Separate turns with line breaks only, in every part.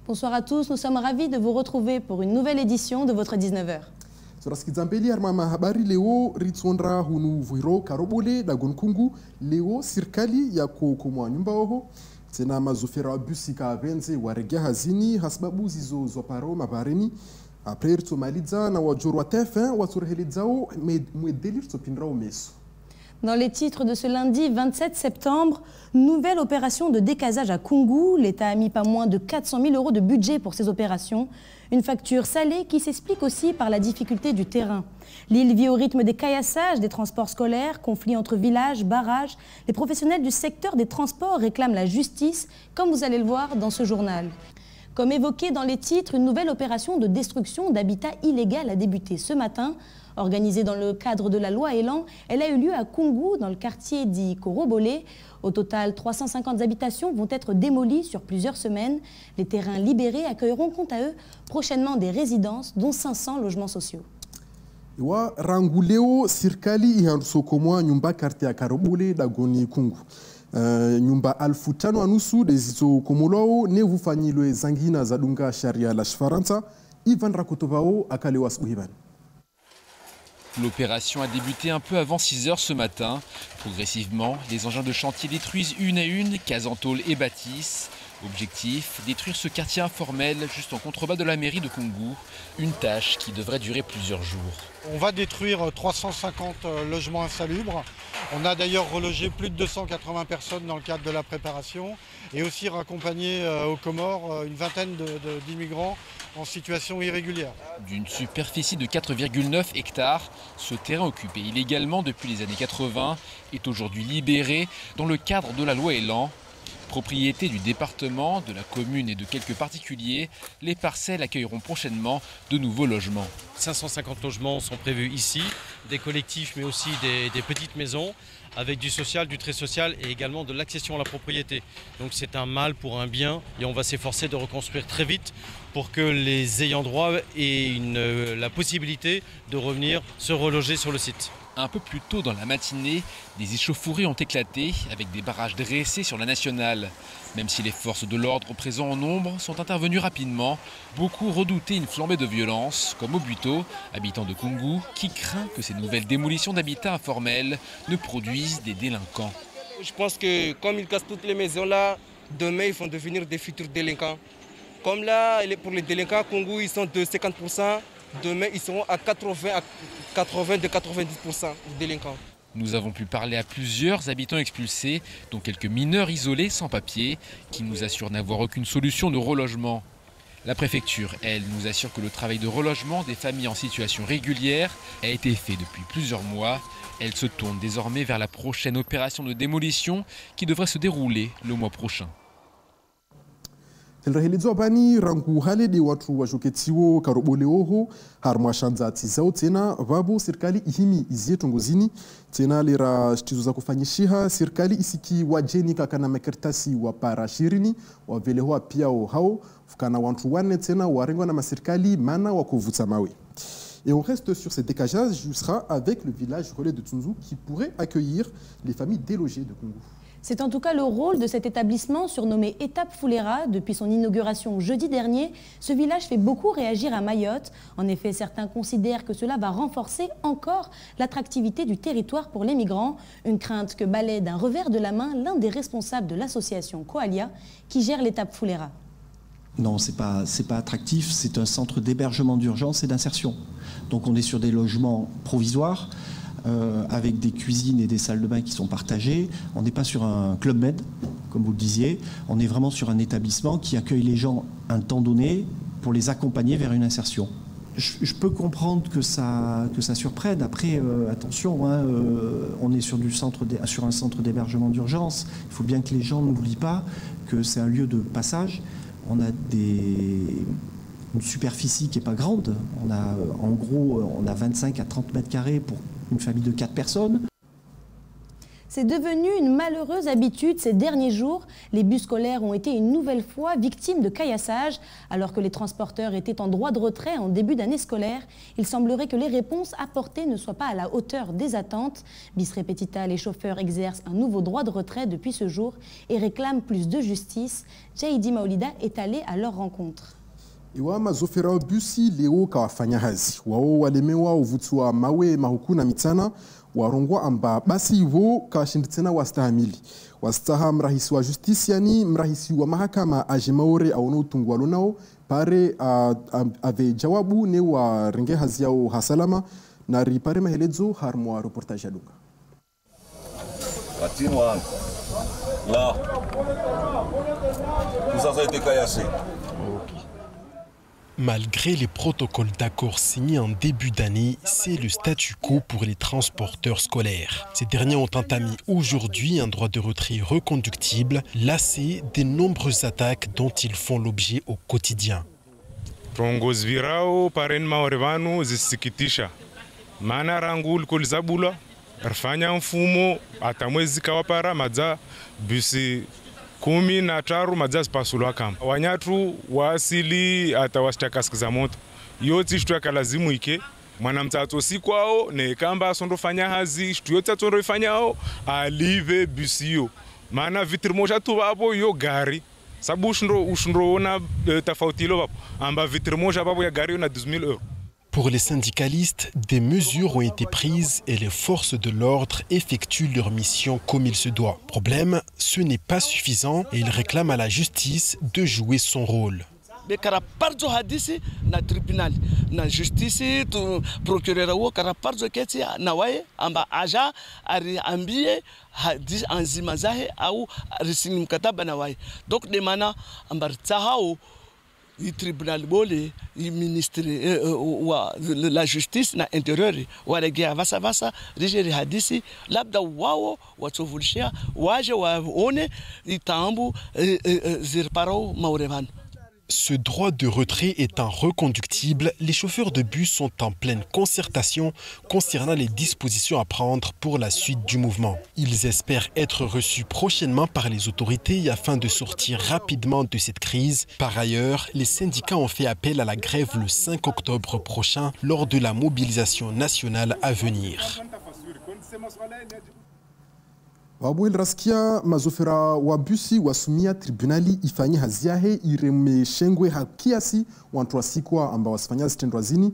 Bonsoir à tous, nous sommes ravis de vous retrouver pour une nouvelle édition de votre 19h.
Soraskizambeli armama habari leo ritsondra hunu vuiro karobole dagon kungu leo sirkali yako komwa nyumba oho tena mazofera busika venze waregea hazini hasbabu zizo zoparo mabareni après ritsomaliza na wajoro wa TF1 wasurhelizao mwedelir tsopindra omeso.
Dans les titres de ce lundi 27 septembre, nouvelle opération de décasage à Kungu. L'État a mis pas moins de 400 000 € de budget pour ces opérations. Une facture salée qui s'explique aussi par la difficulté du terrain. L'île vit au rythme des caillassages, des transports scolaires, conflits entre villages, barrages. Les professionnels du secteur des transports réclament la justice, comme vous allez le voir dans ce journal. Comme évoqué dans les titres, une nouvelle opération de destruction d'habitat illégal a débuté ce matin. Organisée dans le cadre de la loi Elan, elle a eu lieu à Kungu, dans le quartier dit Korobolé. Au total, 350 habitations vont être démolies sur plusieurs semaines. Les terrains libérés accueilleront quant à eux prochainement des résidences, dont 500 logements sociaux.
Iwa ranguleo sirkali ihansokomwa nyumba quartier ya Karobole dagoni Kungu. Nyumba 1500 anusu dezizo komolao ne vufanyilwe zangina zadunga sharia la Shifaransa Ivan Rakotovao akalewa asubuhi.
L'opération a débuté un peu avant 6 h ce matin. Progressivement, les engins de chantier détruisent une à une cases en tôle et bâtisses. Objectif, détruire ce quartier informel juste en contrebas de la mairie de Kungu. Une tâche qui devrait durer plusieurs jours.
On va détruire 350 logements insalubres. On a d'ailleurs relogé plus de 280 personnes dans le cadre de la préparation et aussi raccompagné aux Comores une vingtaine d'immigrants en situation irrégulière.
D'une superficie de 4,9 hectares, ce terrain occupé illégalement depuis les années 80 est aujourd'hui libéré dans le cadre de la loi Elan. Propriété du département, de la commune et de quelques particuliers, les parcelles accueilleront prochainement de nouveaux logements.
550 logements sont prévus ici, des collectifs mais aussi des petites maisons avec du social, du très social et également de l'accession à la propriété. Donc c'est un mal pour un bien et on va s'efforcer de reconstruire très vite pour que les ayants droit aient la possibilité de revenir se reloger sur le site.
Un peu plus tôt dans la matinée, des échauffourées ont éclaté avec des barrages dressés sur la nationale. Même si les forces de l'ordre présents en nombre sont intervenues rapidement, beaucoup redoutaient une flambée de violence, comme Obuto, habitant de Kungu, qui craint que ces nouvelles démolitions d'habitats informels ne produisent des délinquants.
Je pense que comme ils cassent toutes les maisons là, demain ils vont devenir des futurs délinquants. Comme là, pour les délinquants, Kungu, ils sont de 50%. Demain, ils seront à 90% de délinquants.
Nous avons pu parler à plusieurs habitants expulsés, dont quelques mineurs isolés sans papier, qui nous assurent n'avoir aucune solution de relogement. La préfecture, elle, nous assure que le travail de relogement des familles en situation régulière a été fait depuis plusieurs mois. Elle se tourne désormais vers la prochaine opération de démolition qui devrait se dérouler le mois prochain.
Telrahilizo bani rangu hale de watu wajoketiwo Karobole oho harma shanza tizao tena vabo serikali ihimi izie tongozini tena lera shtizo za kufanyishiha serikali isiki wajeni kakana makertasi wa parashirini wa veleho pia hao fukana wantu wane tena warengwa na maserikali mana wakuvuta mawe. Et on reste sur ces décageages jusqu'à avec le village relais de Tsunzu qui pourrait accueillir les familles délogées de Kungu.
C'est en tout cas le rôle de cet établissement surnommé Étape Fulera. Depuis son inauguration jeudi dernier, ce village fait beaucoup réagir à Mayotte. En effet, certains considèrent que cela va renforcer encore l'attractivité du territoire pour les migrants. Une crainte que balaie d'un revers de la main l'un des responsables de l'association Koalia qui gère l'Étape Fulera.
Non, c'est pas attractif, c'est un centre d'hébergement d'urgence et d'insertion. Donc on est sur des logements provisoires. Avec des cuisines et des salles de bain qui sont partagées. On n'est pas sur un club med, comme vous le disiez. On est vraiment sur un établissement qui accueille les gens un temps donné pour les accompagner vers une insertion. Je peux comprendre que ça surprenne. Après, attention, hein, on est sur un centre d'hébergement d'urgence. Il faut bien que les gens n'oublient pas que c'est un lieu de passage. On a une superficie qui n'est pas grande. On a, en gros, on a 25 à 30 mètres carrés pour une famille de 4 personnes.
C'est devenu une malheureuse habitude ces derniers jours. Les bus scolaires ont été une nouvelle fois victimes de caillassage. Alors que les transporteurs étaient en droit de retrait en début d'année scolaire, il semblerait que les réponses apportées ne soient pas à la hauteur des attentes. Bis Repetita, les chauffeurs exercent un nouveau droit de retrait depuis ce jour et réclament plus de justice. Jaidi Maolida est allé à leur rencontre.
Iwa mazofera wa busi leo kawafanya hazi wao walemewa uvutwa mawe mahukuna mitana warongwa amba basi hivyo kawashinditsena wastahamili wastaha mrahisi wa justisi yani mrahisi wa mahakama ajimaore aono utungwa lonao pare ave jawabu ne wa renge hazi yao hasalama na ripare mahelezo harmwa reportage yadunga
Continua là tout ça a été caillassé.
Malgré les protocoles d'accord signés en début d'année, c'est le statu quo pour les transporteurs scolaires. Ces derniers ont entamé aujourd'hui un droit de retrait reconductible, lassé des nombreuses attaques dont ils font l'objet au quotidien.
Viongozi virao pareni maore vanu zisisikitisha maana rangu likolizabula rifanya mfumo hata mwezi kawapara madza bisi 13 madza zipasulwa kamba wanyatu wasili hata wasitakaskiza moto yoti shtu yakalazimu ike mwana mtatu sikwao ne kamba asondofanya hazi shtu yoti atondofanyao alive busio maana vitri moja tu babo yo gari sabu ushndroona tofauti lo babo amba vitri moja babo ya gari na 12 000 €.
Pour les syndicalistes, des mesures ont été prises et les forces de l'ordre effectuent leur mission comme il se doit. Problème, ce n'est pas suffisant et ils réclament à la justice de jouer son rôle.
Karaparzo hadisi na tribunal na justice tu procureur wo karaparzo keti na waye amba aja ari ambie hadis anzima zahe au risini mkataba na waye donc de mana amba tsahao le tribunal bole le ministre la justice na intérieur waregea vasa rigeri hadisi labda wao watuvulishia waje waone itambu zirparo maurevan.
Ce droit de retrait étant reconductible, les chauffeurs de bus sont en pleine concertation concernant les dispositions à prendre pour la suite du mouvement. Ils espèrent être reçus prochainement par les autorités afin de sortir rapidement de cette crise. Par ailleurs, les syndicats ont fait appel à la grève le 5 octobre prochain lors de la mobilisation nationale à venir.
Wabuel raskia mazofera wabusi wasumia tribunali ifanye haziahe ireme shengwe hakiasi wantua sikwa amba wasifanya zitendwa zini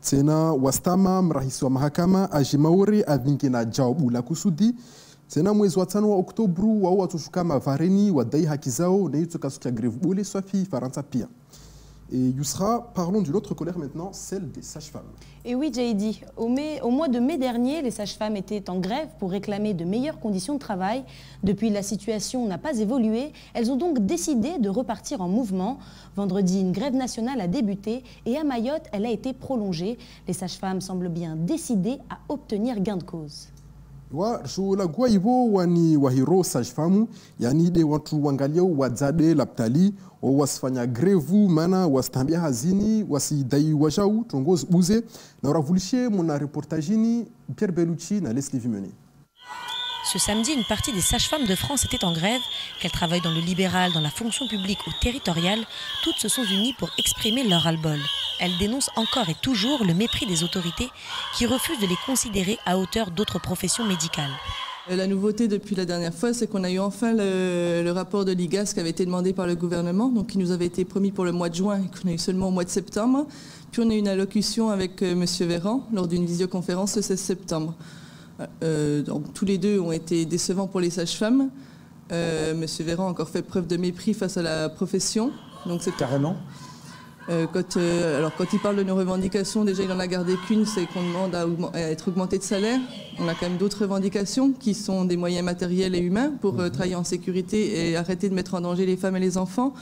tena wastama mrahisi wa mahakama ajimaure avinge na jawabu la kusudi tena mwezi wa 5 wa Oktobru wao watushuka mavareni wadai haki zao na yuto kasukia greve bole swafi Faransa pia. Et Yousra, parlons d'une autre colère maintenant, celle des sages-femmes.
Et oui, Jaidi, au mois de mai dernier, les sages-femmes étaient en grève pour réclamer de meilleures conditions de travail. Depuis, la situation n'a pas évolué. Elles ont donc décidé de repartir en mouvement. Vendredi, une grève nationale a débuté et à Mayotte, elle a été prolongée. Les sages-femmes semblent bien décidées à obtenir gain de cause.
La guaibo wani wahiro sages-femmes, yani de watu wangalio wadzade laptali wasifanya grevu mana wastambia hazini wasidai wajau tongoz buze na ravulishie mona reportagini Pierre Bellucci na Leslie Vimene.
Ce samedi, une partie des sages-femmes de France était en grève. Qu'elles travaillent dans le libéral, dans la fonction publique ou territoriale, toutes se sont unies pour exprimer leur ras-le-bol. Elles dénoncent encore et toujours le mépris des autorités qui refusent de les considérer à hauteur d'autres professions médicales.
La nouveauté depuis la dernière fois, c'est qu'on a eu enfin le rapport de l'IGAS qui avait été demandé par le gouvernement, donc qui nous avait été promis pour le mois de juin et qu'on a eu seulement au mois de septembre. Puis on a eu une allocution avec M. Véran lors d'une visioconférence le 16 septembre. Donc, tous les deux ont été décevants pour les sages-femmes. M. Véran a encore fait preuve de mépris face à la profession. Donc c'est carrément. Quand il parle de nos revendications, déjà il n'en a gardé qu'une, c'est qu'on demande à être augmenté de salaire. On a quand même d'autres revendications qui sont des moyens matériels et humains pour travailler en sécurité et arrêter de mettre en danger les femmes et les enfants.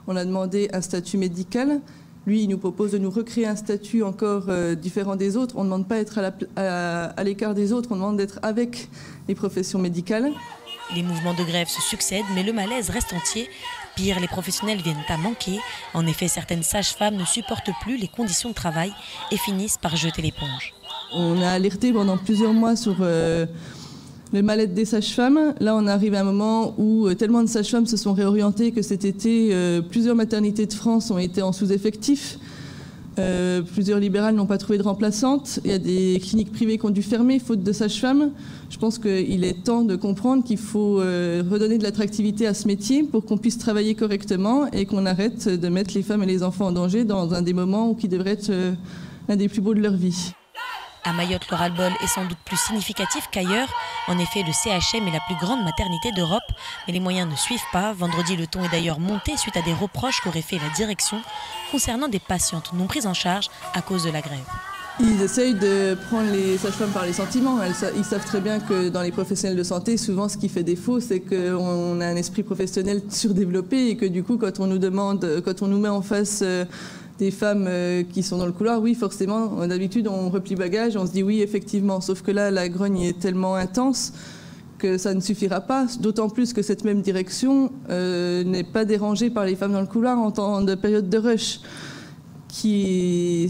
On a demandé un statut médical. Lui, il nous propose de nous recréer un statut encore différent des autres. On ne demande pas d'être à l'écart des autres, on demande d'être avec les professions médicales.
Les mouvements de grève se succèdent, mais le malaise reste entier. Pire, les professionnels viennent à manquer. En effet, certaines sages-femmes ne supportent plus les conditions de travail et finissent par jeter l'éponge.
On a alerté pendant plusieurs mois sur Le mal-être des sages-femmes, là on arrive à un moment où tellement de sages-femmes se sont réorientées que cet été, plusieurs maternités de France ont été en sous-effectif. Plusieurs libérales n'ont pas trouvé de remplaçantes. Il y a des cliniques privées qui ont dû fermer faute de sages-femmes. Je pense qu'il est temps de comprendre qu'il faut redonner de l'attractivité à ce métier pour qu'on puisse travailler correctement et qu'on arrête de mettre les femmes et les enfants en danger dans un des moments qui devrait être l'un des plus beaux de leur vie.
À Mayotte, le ras-le-bol est sans doute plus significatif qu'ailleurs. En effet, le CHM est la plus grande maternité d'Europe, mais les moyens ne suivent pas. Vendredi, le ton est d'ailleurs monté suite à des reproches qu'aurait fait la direction concernant des patientes non prises en charge à cause de la grève.
Ils essayent de prendre les sages-femmes par les sentiments. Ils savent très bien que dans les professionnels de santé, souvent ce qui fait défaut, c'est qu'on a un esprit professionnel surdéveloppé et que du coup, quand on nous met en face des femmes qui sont dans le couloir, oui, forcément, d'habitude, on replie bagage, on se dit oui, effectivement. Sauf que là, la grogne est tellement intense que ça ne suffira pas, d'autant plus que cette même direction n'est pas dérangée par les femmes dans le couloir en temps de période de rush. C'est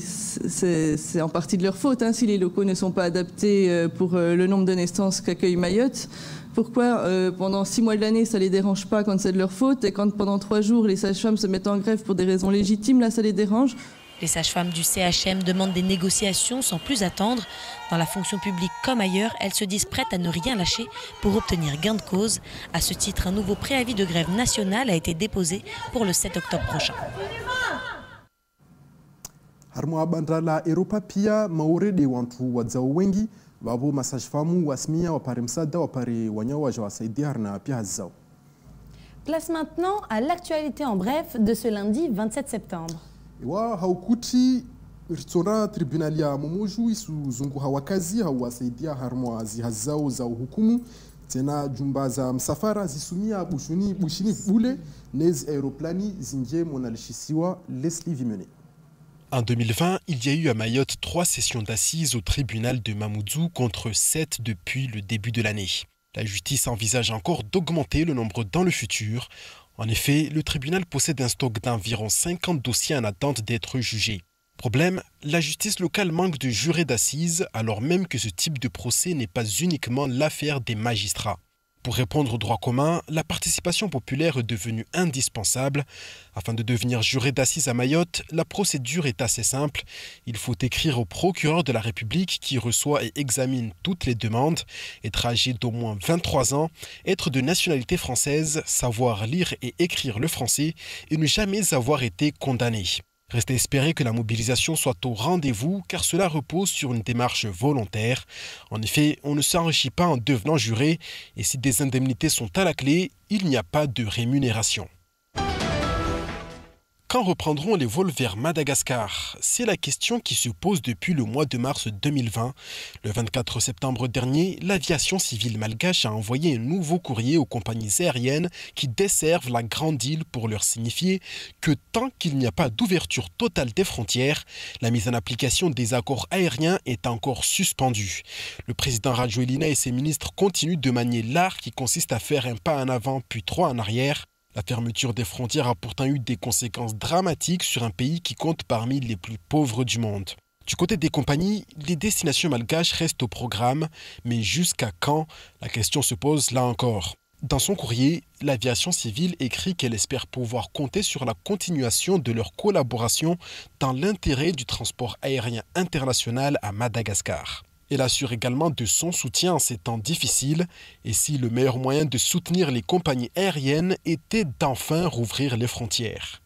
en partie de leur faute, si les locaux ne sont pas adaptés pour le nombre de naissances qu'accueille Mayotte. Pourquoi pendant 6 mois de l'année ça les dérange pas quand c'est de leur faute et quand pendant 3 jours les sages-femmes se mettent en grève pour des raisons légitimes, là ça les dérange?
Les sages-femmes du CHM demandent des négociations sans plus attendre. Dans la fonction publique comme ailleurs, elles se disent prêtes à ne rien lâcher pour obtenir gain de cause. À ce titre, un nouveau préavis de grève nationale a été déposé pour le 7 octobre prochain.
Harmo bandra la Europa pia maorede wantu wadzao wengi wabo masajfamu wasmia wapare msada wapare wanyawa jawasaidia harna pia hazao.
Place maintenant à l'actualité en bref de ce lundi 27 septembre.
Wa haukuti ritsona tribunali ya Momoju isuzungu hawakazi hawasaidia harmo hazao za hukumu tena jumba za msafara zisumia bushini bule nez aeroplani zinje monalishisiwa Leslie Vimene.
En 2020, il y a eu à Mayotte 3 sessions d'assises au tribunal de Mamoudzou contre 7 depuis le début de l'année. La justice envisage encore d'augmenter le nombre dans le futur. En effet, le tribunal possède un stock d'environ 50 dossiers en attente d'être jugés. Problème, la justice locale manque de jurés d'assises alors même que ce type de procès n'est pas uniquement l'affaire des magistrats. Pour répondre au droit commun, la participation populaire est devenue indispensable. Afin de devenir juré d'assises à Mayotte, la procédure est assez simple. Il faut écrire au procureur de la République qui reçoit et examine toutes les demandes, être âgé d'au moins 23 ans, être de nationalité française, savoir lire et écrire le français et ne jamais avoir été condamné. Reste à espérer que la mobilisation soit au rendez-vous car cela repose sur une démarche volontaire. En effet, on ne s'enrichit pas en devenant juré et si des indemnités sont à la clé, il n'y a pas de rémunération. Quand reprendront les vols vers Madagascar? C'est la question qui se pose depuis le mois de mars 2020. Le 24 septembre dernier, l'aviation civile malgache a envoyé un nouveau courrier aux compagnies aériennes qui desservent la Grande Île pour leur signifier que tant qu'il n'y a pas d'ouverture totale des frontières, la mise en application des accords aériens est encore suspendue. Le président Rajoelina et ses ministres continuent de manier l'art qui consiste à faire un pas en avant puis 3 en arrière. La fermeture des frontières a pourtant eu des conséquences dramatiques sur un pays qui compte parmi les plus pauvres du monde. Du côté des compagnies, les destinations malgaches restent au programme, mais jusqu'à quand? La question se pose là encore. Dans son courrier, l'aviation civile écrit qu'elle espère pouvoir compter sur la continuation de leur collaboration dans l'intérêt du transport aérien international à Madagascar. Elle assure également de son soutien en ces temps difficiles et si le meilleur moyen de soutenir les compagnies aériennes était d'enfin rouvrir les frontières.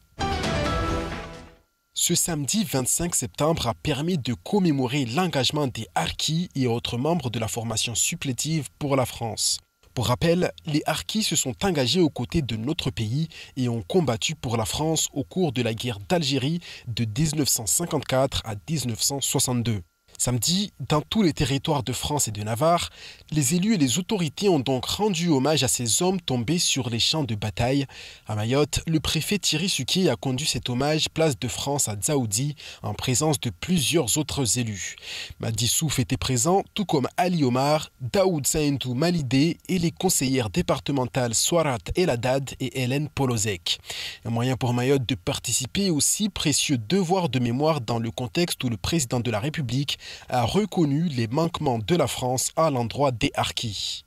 Ce samedi 25 septembre a permis de commémorer l'engagement des harkis et autres membres de la formation supplétive pour la France. Pour rappel, les harkis se sont engagés aux côtés de notre pays et ont combattu pour la France au cours de la guerre d'Algérie de 1954 à 1962. Samedi, dans tous les territoires de France et de Navarre, les élus et les autorités ont donc rendu hommage à ces hommes tombés sur les champs de bataille. À Mayotte, le préfet Thierry Suquier a conduit cet hommage place de France à Dzaoudi en présence de plusieurs autres élus. Madi Souf était présent, tout comme Ali Omar, Daoud Saïntou Malidé et les conseillères départementales Swarat Eladad et Hélène Polozek. Un moyen pour Mayotte de participer au si précieux devoir de mémoire dans le contexte où le président de la République a reconnu les manquements de la France à l'endroit des harkis.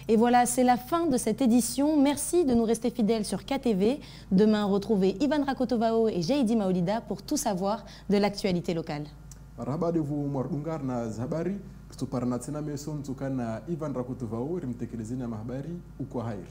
Et voilà, c'est la fin de cette édition. Merci de nous rester fidèles sur KTV. Demain, retrouvez Ivan Rakotovao et Jaidi Maolida pour tout savoir de l'actualité locale.
Tuparana tena meson tukana Ivan Rakotovao rimtekelezeni ya mahabari ukwa hairi.